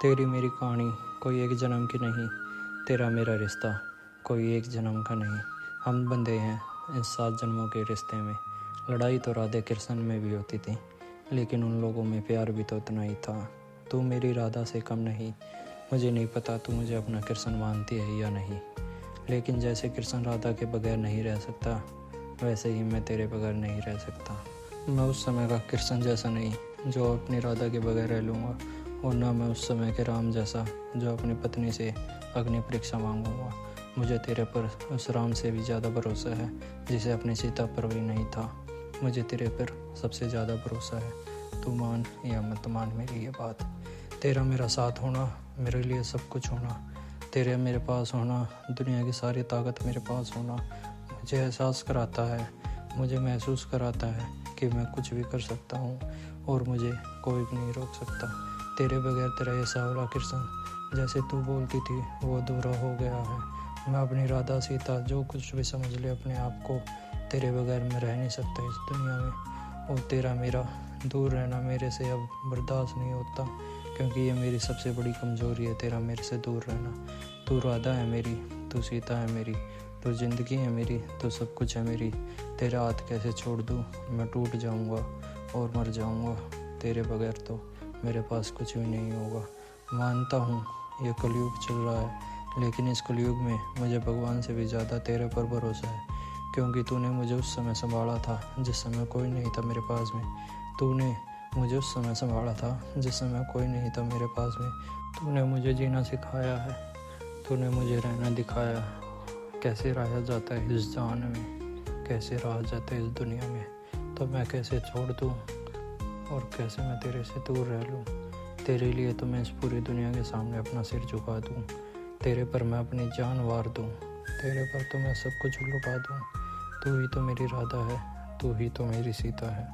तेरी मेरी कहानी कोई एक जन्म की नहीं, तेरा मेरा रिश्ता कोई एक जन्म का नहीं। हम बंधे हैं इन 7 जन्मों के रिश्ते में। लड़ाई तो राधे कृष्ण में भी होती थी, लेकिन उन लोगों में प्यार भी तो उतना ही था। तू मेरी राधा से कम नहीं। मुझे नहीं पता तू मुझे अपना कृष्ण मानती है या नहीं, लेकिन जैसे कृष्ण राधा के बगैर नहीं रह सकता, वैसे ही मैं तेरे बगैर नहीं रह सकता। मैं उस समय का कृष्ण जैसा नहीं जो अपनी राधा के बगैर रह लूँगा, और ना मैं उस समय के राम जैसा जो अपनी पत्नी से अग्नि परीक्षा मांगूंगा। मुझे तेरे पर उस राम से भी ज़्यादा भरोसा है जिसे अपनी सीता पर भी नहीं था। मुझे तेरे पर सबसे ज़्यादा भरोसा है। तू मान या मत मान मेरी ये बात। तेरा मेरा साथ होना मेरे लिए सब कुछ होना। तेरे मेरे पास होना, दुनिया की सारी ताकत मेरे पास होना मुझे एहसास कराता है, मुझे महसूस कराता है कि मैं कुछ भी कर सकता हूँ और मुझे कोई भी नहीं रोक सकता। तेरे बगैर तेरा ये सावला कृष्ण जैसे तू बोलती थी वो अधूरा हो गया है। मैं अपनी राधा सीता जो कुछ भी समझ ले अपने आप को, तेरे बगैर मैं रह नहीं सकता इस दुनिया में। और तेरा मेरा दूर रहना मेरे से अब बर्दाश्त नहीं होता, क्योंकि ये मेरी सबसे बड़ी कमज़ोरी है, तेरा मेरे से दूर रहना। तू राधा है मेरी, तू सीता है मेरी, तू ज़िंदगी है मेरी, तू सब कुछ है मेरी। तेरा हाथ कैसे छोड़ दूँ, मैं टूट जाऊँगा और मर जाऊँगा। तेरे बगैर तो मेरे पास कुछ भी नहीं होगा। मानता हूँ ये कलयुग चल रहा है, लेकिन इस कलयुग में मुझे भगवान से भी ज़्यादा तेरे पर भरोसा है, क्योंकि तूने मुझे उस समय संभाला था जिस समय कोई नहीं था मेरे पास में। तूने मुझे उस समय संभाला था जिस समय कोई नहीं था मेरे पास में। तूने मुझे जीना सिखाया है, तूने मुझे रहना दिखाया, कैसे रहा जाता है इस जान में, कैसे रहा जाता है इस दुनिया में। तो मैं कैसे छोड़ दूँ और कैसे मैं तेरे से दूर रह लूँ। तेरे लिए तो मैं इस पूरी दुनिया के सामने अपना सिर झुका दूँ, तेरे पर मैं अपनी जान वार दूँ, तेरे पर तो मैं सब कुछ लुटा दूँ। तू ही तो मेरी राधा है, तू ही तो मेरी सीता है।